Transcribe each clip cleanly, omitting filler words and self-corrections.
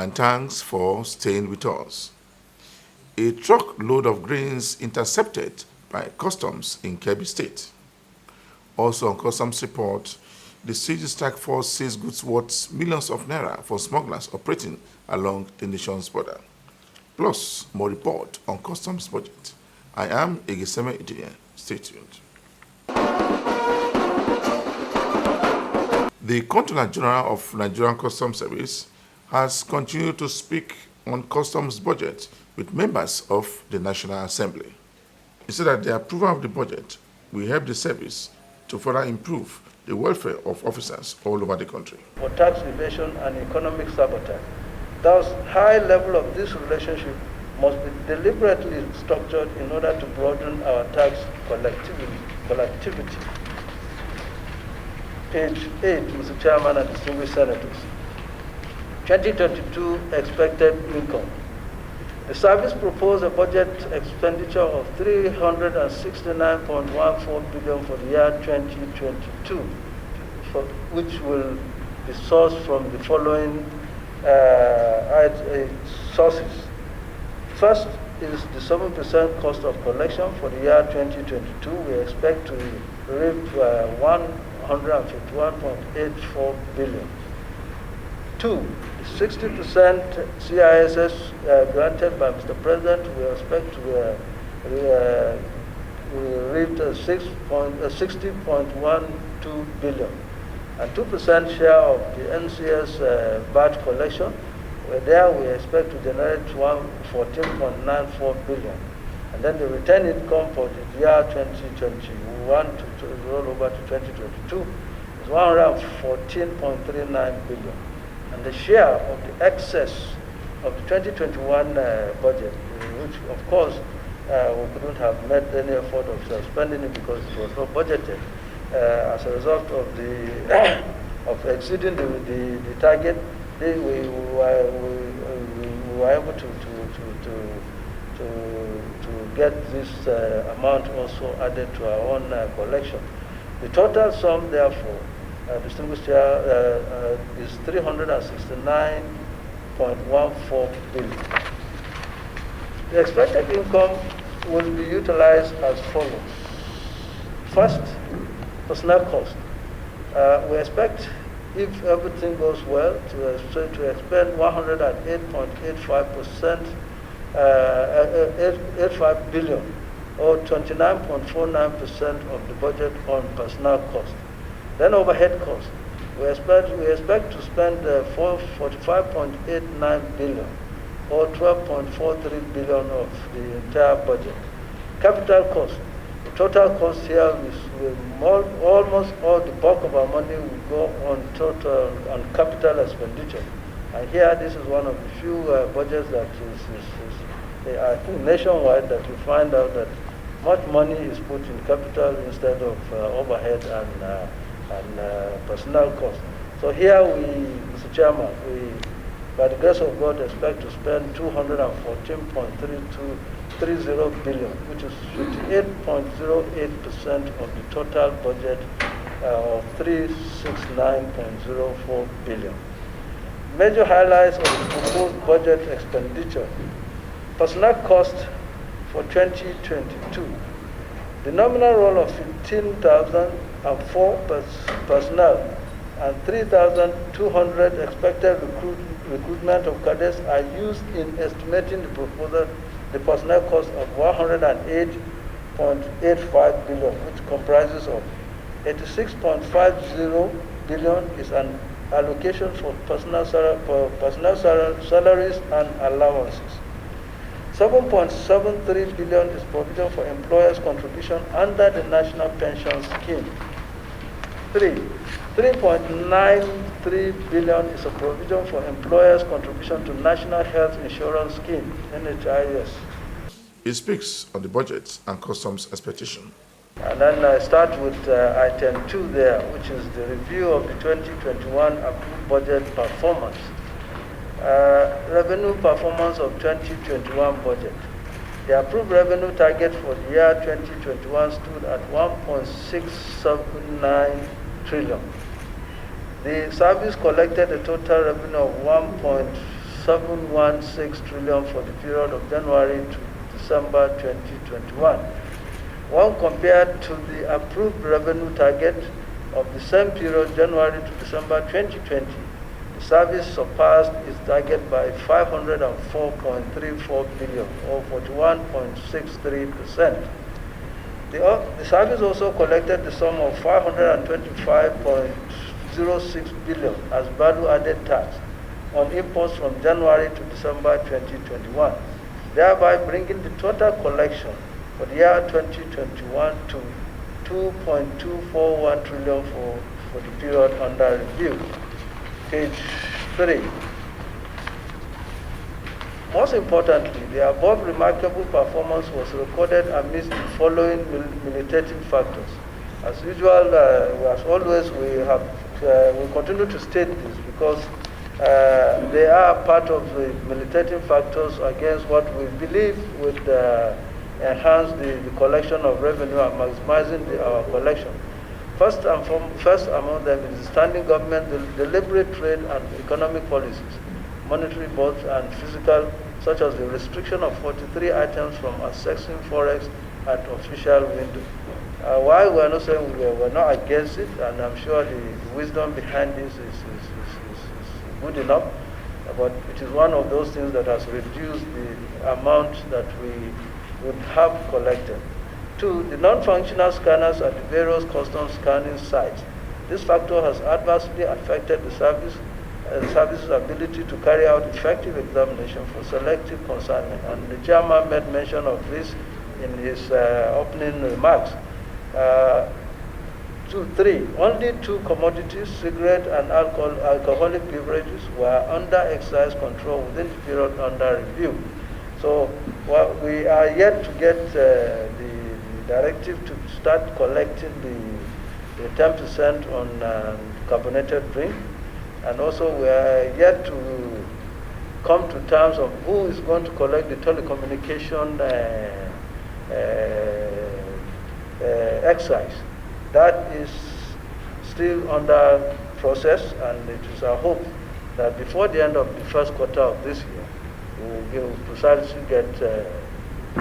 and thanks for staying with us. A truckload of grains intercepted by customs in Kebbi State. Also on customs report, the CG Task Force seized goods worth millions of naira for smugglers operating along the nation's border. Plus, more report on customs budget. I am Egiseme Idiye. Stay tuned. The Controller General of Nigerian Customs Service has continued to speak on customs budget with members of the National Assembly. He said that the approval of the budget will help the service to further improve the welfare of officers all over the country. For tax evasion and economic sabotage, thus high level of this relationship must be deliberately structured in order to broaden our tax collectivity. Page 8, Mr. Chairman and distinguished senators. 2022 expected income. The service proposed a budget expenditure of 369.14 billion for the year 2022, which will be sourced from the following sources. First is the 7% cost of collection for the year 2022. We expect to reap 151.84 billion. Two, 60% CISS granted by Mr. President, we expect to reap 60.12 billion. And 2% share of the NCS VAT collection, there we expect to generate 14.94 billion. And then the retained income for the year 2021 to roll over to 2022 is 114.39 billion. And the share of the excess of the 2021 budget, which of course we couldn't have made any effort of spending it because it was not budgeted, as a result of the of exceeding the target, we were able to get this amount also added to our own collection. The total sum, therefore, distinguished chair, is 369.14 billion. The expected income will be utilized as follows. First, personnel cost. We expect, if everything goes well, to expend 108.85%, 85 billion, or 29.49% of the budget on personnel cost. Then overhead cost. We expect to spend 45.89 billion, or 12.43 billion of the entire budget. Capital cost. The total cost here is almost all the bulk of our money will go on capital expenditure. And here, this is one of the few budgets that is I think nationwide, that you find out that much money is put in capital instead of overhead and personnel costs. So here Mr. Chairman, by the grace of God, expect to spend 214.30 billion, which is 58.08% of the total budget of 369.04 billion. Major highlights of the proposed budget expenditure. Personnel cost for 2022. The nominal roll of 15,004 personnel and 3,200 expected recruitment of cadets are used in estimating the personnel cost of 108.85 billion, which comprises of 86.50 billion is an allocation for personnel salaries and allowances. 7.73 billion is provision for employers' contribution under the National Pension Scheme. 3.93 billion is a provision for employers' contribution to National Health Insurance Scheme, NHIS. He speaks on the budget and customs expectation. And then I start with item 2 there, which is the review of the 2021 approved budget performance. Revenue performance of 2021 budget. The approved revenue target for the year 2021 stood at 1.679 trillion. The service collected a total revenue of 716 trillion for the period of January to December 2021. When compared to the approved revenue target of the same period, January to December 2020, the service surpassed its target by 504.34 billion, or 41.63%. The service also collected the sum of 525.06 billion as value-added tax on imports from January to December 2021, thereby bringing the total collection for the year 2021 to 2.241 trillion for the period under review. Page 3. Most importantly, the above remarkable performance was recorded amidst the following militating factors. As usual, as always, we continue to state this because they are part of the militating factors against what we believe would enhance the collection of revenue and maximizing our collection. First among them is the standing government, the deliberate trade and economic policies, monetary both and physical, such as the restriction of 43 items from accessing forex at official window. While we are not saying we're not against it, and I'm sure the wisdom behind this is good enough, but it is one of those things that has reduced the amount that we would have collected. 2, the non-functional scanners at the various customs scanning sites. This factor has adversely affected the service's ability to carry out effective examination for selective consignment, and the chairman made mention of this in his opening remarks. 3, only 2 commodities, cigarette and alcoholic beverages, were under excise control within the period under review. So we are yet to get the directive to start collecting the 10% on carbonated drink, and also we are yet to come to terms of who is going to collect the telecommunication excise. That is still under process, and it is our hope that before the end of the first quarter of this year, we will precisely get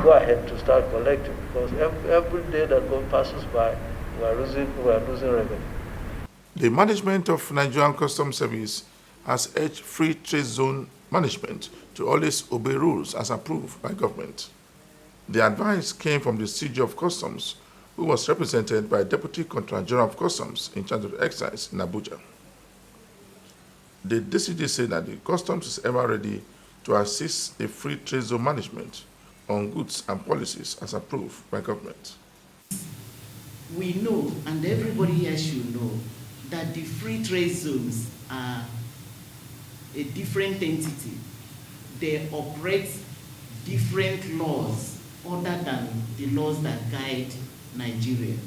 go ahead to start collecting, because every day that passes by, we are losing revenue. The management of Nigerian Customs Service has urged free trade zone management to always obey rules as approved by government. The advice came from the CG of Customs, who was represented by Deputy Controller General of Customs in charge of excise in Abuja. The DCG said that the Customs is ever ready to assist the free trade zone management on goods and policies as approved by government. We know, and everybody here should know, that the free trade zones are a different entity. They operate different laws other than the laws that guide Nigeria.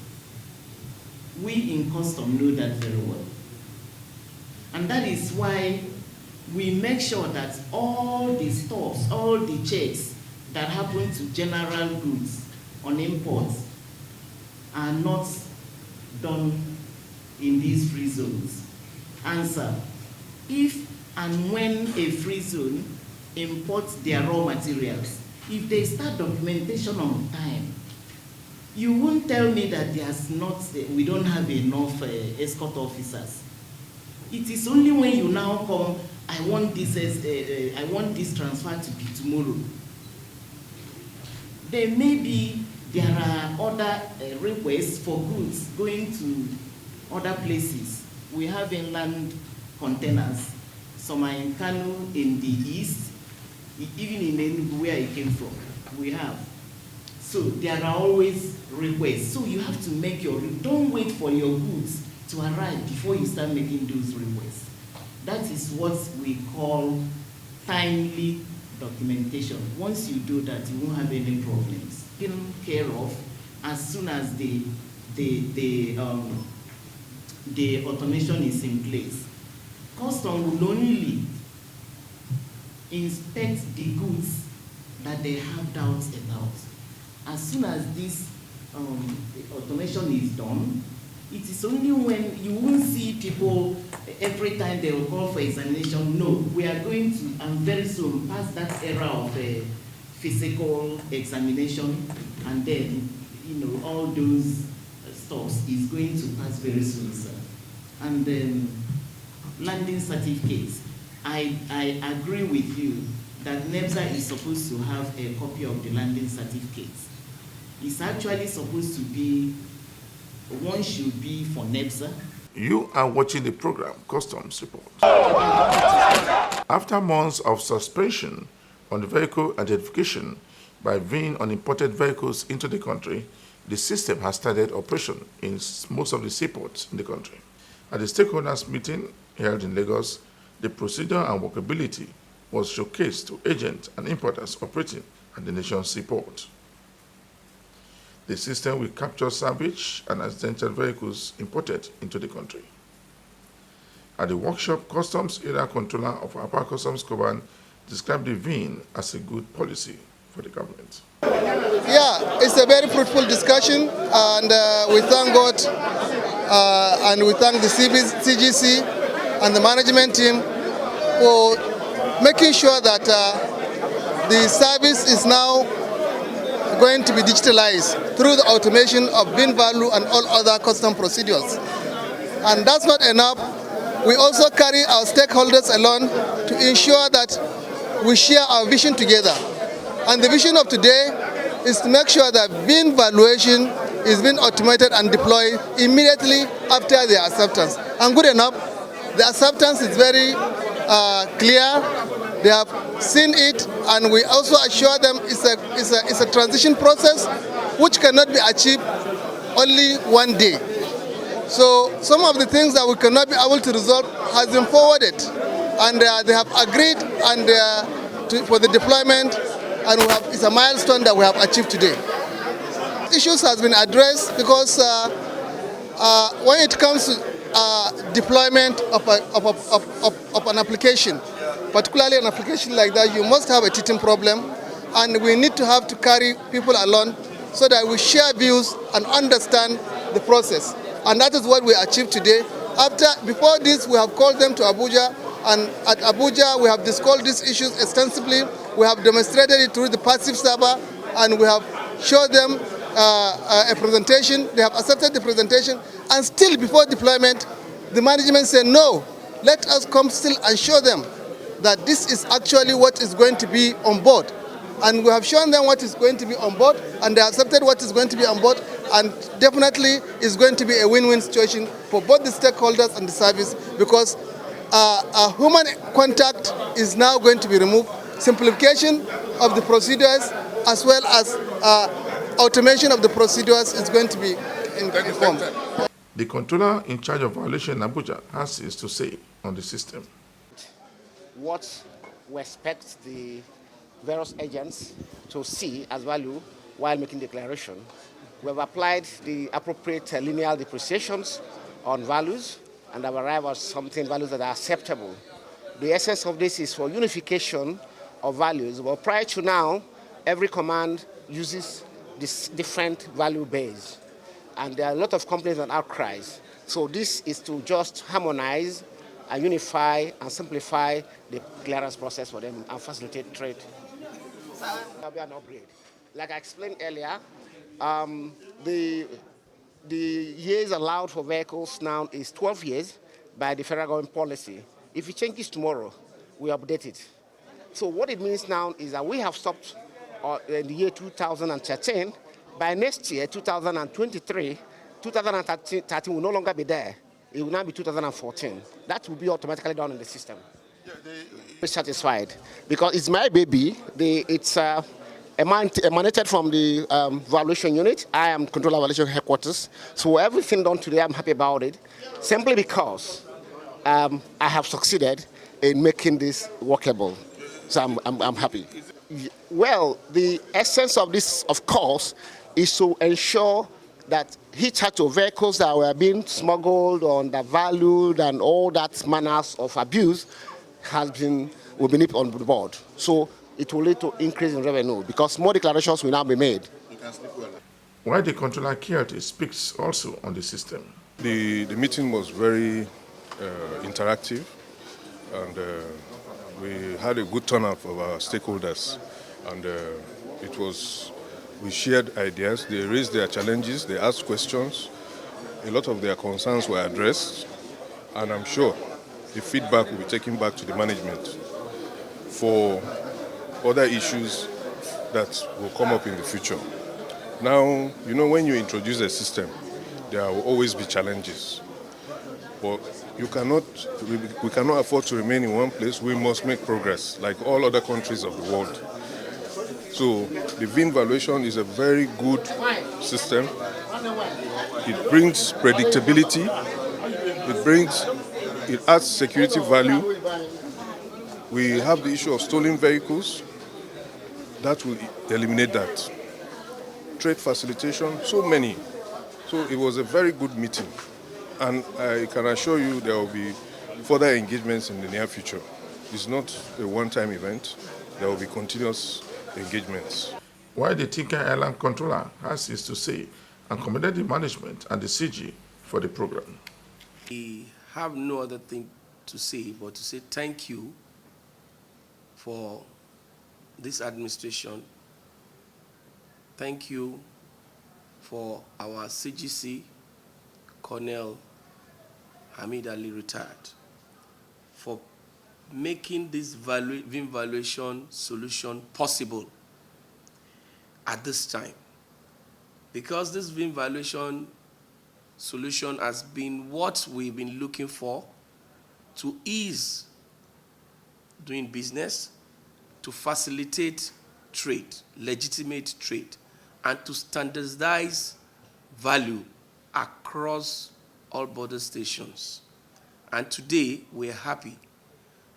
We in Custom know that very well. And that is why we make sure that all the stops, all the checks that happen to general goods on imports are not done in these free zones. Answer: if and when a free zone imports their raw materials, if they start documentation on time, you won't tell me that we don't have enough escort officers. It is only when you now come, I want this transfer to be tomorrow. There are other requests for goods going to other places. We have inland containers. Some are in Kano in the east, even in Enugu where I came from, we have. So there are always requests. So you have to make don't wait for your goods to arrive before you start making those requests. That is what we call timely documentation. Once you do that, you won't have any problems. Taken care of as soon as the automation is in place. Custom will only inspect the goods that they have doubts about. As soon as this the automation is done, It is only when you won't see people every time they will call for examination. No, we are going to, and very soon, pass that era of physical examination, and then, all those stuffs is going to pass very soon, sir. And landing certificates, I agree with you that NEBSA is supposed to have a copy of the landing certificates. It's actually supposed to be, one should be for NEBSA. You are watching the program Customs Report. After months of suspension on the vehicle identification by VIN on imported vehicles into the country, the system has started operation in most of the seaports in the country. At the stakeholders meeting held in Lagos, the procedure and workability was showcased to agents and importers operating at the nation's seaport. The system will capture salvage and accidental vehicles imported into the country. At the workshop, Customs Area Controller of Upper Customs Command described the VIN as a good policy for the government. Yeah, it's a very fruitful discussion, and we thank God and we thank the CGC and the management team for making sure that the service is now going to be digitalized through the automation of VIN value and all other custom procedures. And that's not enough. We also carry our stakeholders along to ensure that we share our vision together. And the vision of today is to make sure that VIN valuation is being automated and deployed immediately after their acceptance. And good enough, the acceptance is very clear. They have seen it, and we also assure them it's a transition process which cannot be achieved only one day. So some of the things that we cannot be able to resolve has been forwarded, and they have agreed for the deployment, and it's a milestone that we have achieved today. Issues has been addressed because when it comes to deployment of an application, particularly an application like that, you must have a teething problem, and we need to have to carry people along so that we share views and understand the process. And that is what we achieved today. Before this, we have called them to Abuja, and at Abuja, we have discussed these issues extensively. We have demonstrated it through the passive server, and we have showed them a presentation. They have accepted the presentation, and still before deployment, the management said, no, let us come still and show them that this is actually what is going to be on board. And we have shown them what is going to be on board, and they accepted what is going to be on board, and definitely is going to be a win-win situation for both the stakeholders and the service, because a human contact is now going to be removed. Simplification of the procedures as well as automation of the procedures is going to be informed. The controller in charge of violation in Abuja has this to say on the system. What we expect the various agents to see as value while making declaration. We have applied the appropriate linear depreciations on values and have arrived at something values that are acceptable. The essence of this is for unification of values. But prior to now, every command uses this different value base. And there are a lot of complaints and outcries. So this is to just harmonize and unify and simplify the clearance process for them and facilitate trade. There'll be an upgrade. Like I explained earlier, the years allowed for vehicles now is 12 years by the federal government policy. If it changes tomorrow, we update it. So what it means now is that we have stopped in the year 2013. By next year, 2023, 2013 will no longer be there. It will now be 2014. That will be automatically done in the system. We're satisfied because it's my baby. It's emanated from the valuation unit. I am controller of valuation headquarters. So everything done today, I'm happy about it, simply because I have succeeded in making this workable. So I'm happy. Well, the essence of this, of course, is to ensure that hitchhiked vehicles that were being smuggled or undervalued and all that manners of abuse will be nipped on board. So it will lead to increase in revenue because more declarations will now be made. Why the controller Kiati speaks also on the system. The meeting was very interactive, and we had a good turnout of our stakeholders, and we shared ideas. They raised their challenges, they asked questions, a lot of their concerns were addressed, and I'm sure the feedback will be taken back to the management for other issues that will come up in the future. Now, you know, when you introduce a system, there will always be challenges. But we cannot afford to remain in one place. We must make progress, like all other countries of the world. So the VIN valuation is a very good system. It brings predictability. It adds security value. We have the issue of stolen vehicles. That will eliminate that. Trade facilitation, so many. So it was a very good meeting. And I can assure you there will be further engagements in the near future. It's not a one-time event. There will be continuous engagements. While the Tinker Airline controller has his to say and commended the management and the CG for the program. We have no other thing to say but to say thank you for this administration. Thank you for our CGC, Colonel Hamid Ali retired, for making this VIN valuation solution possible at this time. Because this VIN valuation solution has been what we've been looking for to ease doing business, to facilitate trade, legitimate trade, and to standardize value across all border stations. And today, we're happy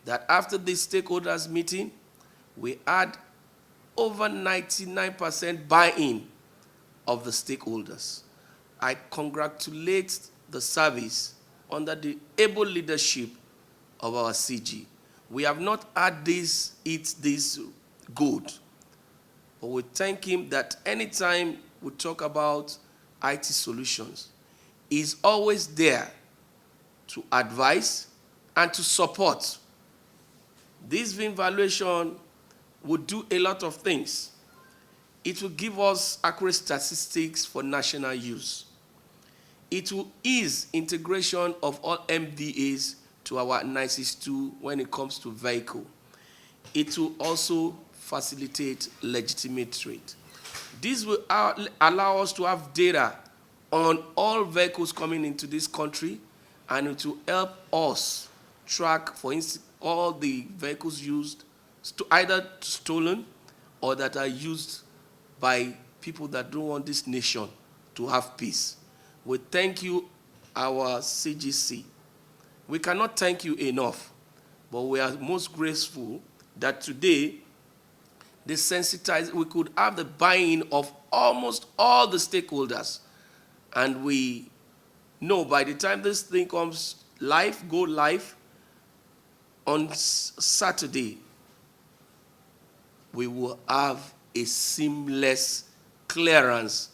that after this stakeholders meeting, we had over 99% buy-in of the stakeholders. I congratulate the service under the able leadership of our CG. We have not had this good, but we thank him that anytime we talk about IT solutions, he's always there to advise and to support. This VIN valuation would do a lot of things. It will give us accurate statistics for national use. It will ease integration of all MDAs to our 962 when it comes to vehicle. It will also facilitate legitimate trade. This will allow us to have data on all vehicles coming into this country, and it will help us track, for instance, all the vehicles used, either stolen or that are used by people that don't want this nation to have peace. We thank you, our CGC. We cannot thank you enough, but we are most grateful that today we could have the buy-in of almost all the stakeholders. And we know by the time this thing comes go live on Saturday, we will have a seamless clearance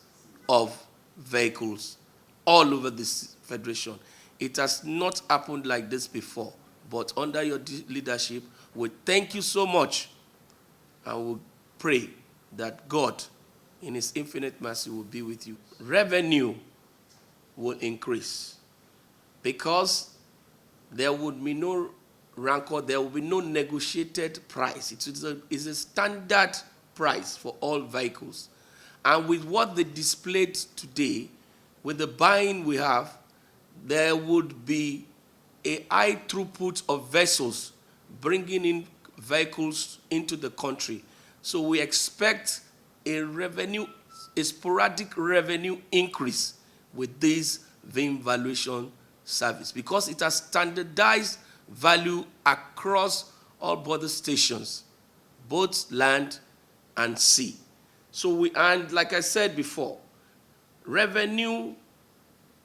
of vehicles all over this federation. It has not happened like this before, but under your leadership, we thank you so much, and we pray that God, in his infinite mercy, will be with you. Revenue will increase because there would be no rancor, there will be no negotiated price. It's a standard price for all vehicles. And with what they displayed today, with the buying we have, there would be a high throughput of vessels bringing in vehicles into the country. So we expect a sporadic revenue increase with this VIN valuation service because it has standardized value across all border stations, both land and sea. So and like I said before, revenue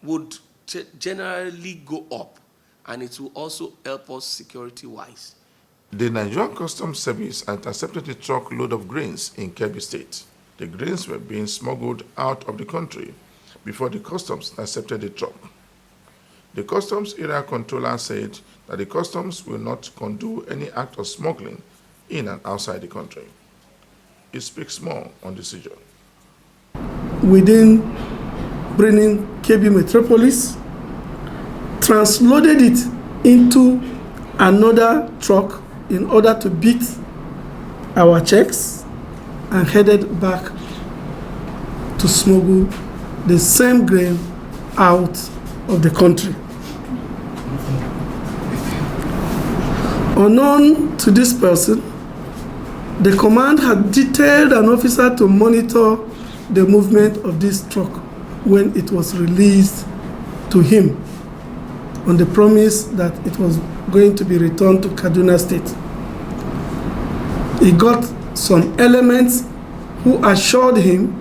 would generally go up, and it will also help us security-wise. The Nigerian Customs Service intercepted a truckload of grains in Kebbi State. The grains were being smuggled out of the country before the customs intercepted the truck. The customs area controller said that the customs will not condone any act of smuggling in and outside the country. He speaks more on this issue. Within bringing KB Metropolis, transloaded it into another truck in order to beat our checks and headed back to smuggle the same grain out of the country. Unknown to this person, the command had detailed an officer to monitor the movement of this truck when it was released to him on the promise that it was going to be returned to Kaduna State. He got some elements who assured him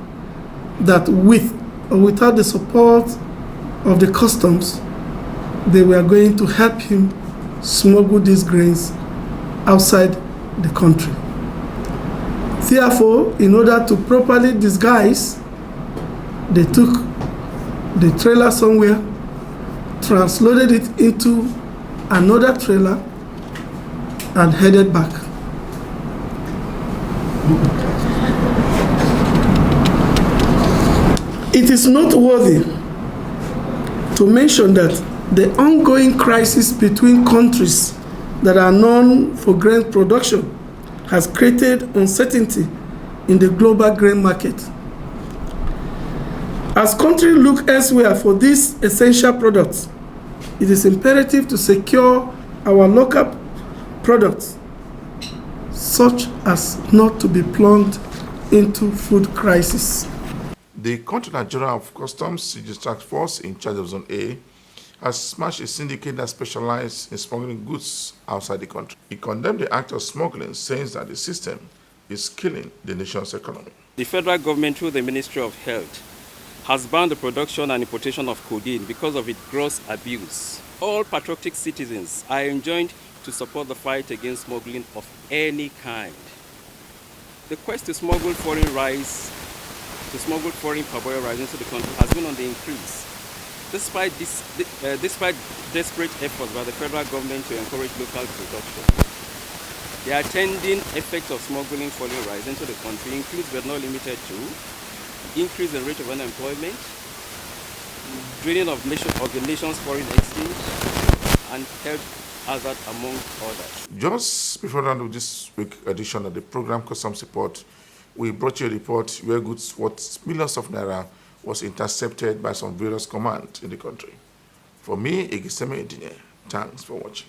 that with or without the support of the customs, they were going to help him smuggle these grains outside the country. Therefore, in order to properly disguise, they took the trailer somewhere, transloaded it into another trailer, and headed back. It is noteworthy to mention that the ongoing crisis between countries that are known for grain production has created uncertainty in the global grain market. As countries look elsewhere for these essential products, it is imperative to secure our local products such as not to be plunged into food crisis. The Controller General of Customs, CG Task Force in charge of Zone A, has smashed a syndicate that specialized in smuggling goods outside the country. He condemned the act of smuggling, saying that the system is killing the nation's economy. The federal government, through the Ministry of Health, has banned the production and importation of codeine because of its gross abuse. All patriotic citizens are enjoined to support the fight against smuggling of any kind. The quest to smuggle foreign parboiled rice into the country has been on the increase. Despite desperate efforts by the federal government to encourage local production, the attending effect of smuggling foreign rice into the country includes but not limited to increase in rate of unemployment, draining of the nation's foreign exchange, and health hazard, among others. Just before the end of this week's edition of the program Customs Report, we brought you a report where goods worth millions of naira was intercepted by some various commands in the country. For me, Igiseme Edine, thanks for watching.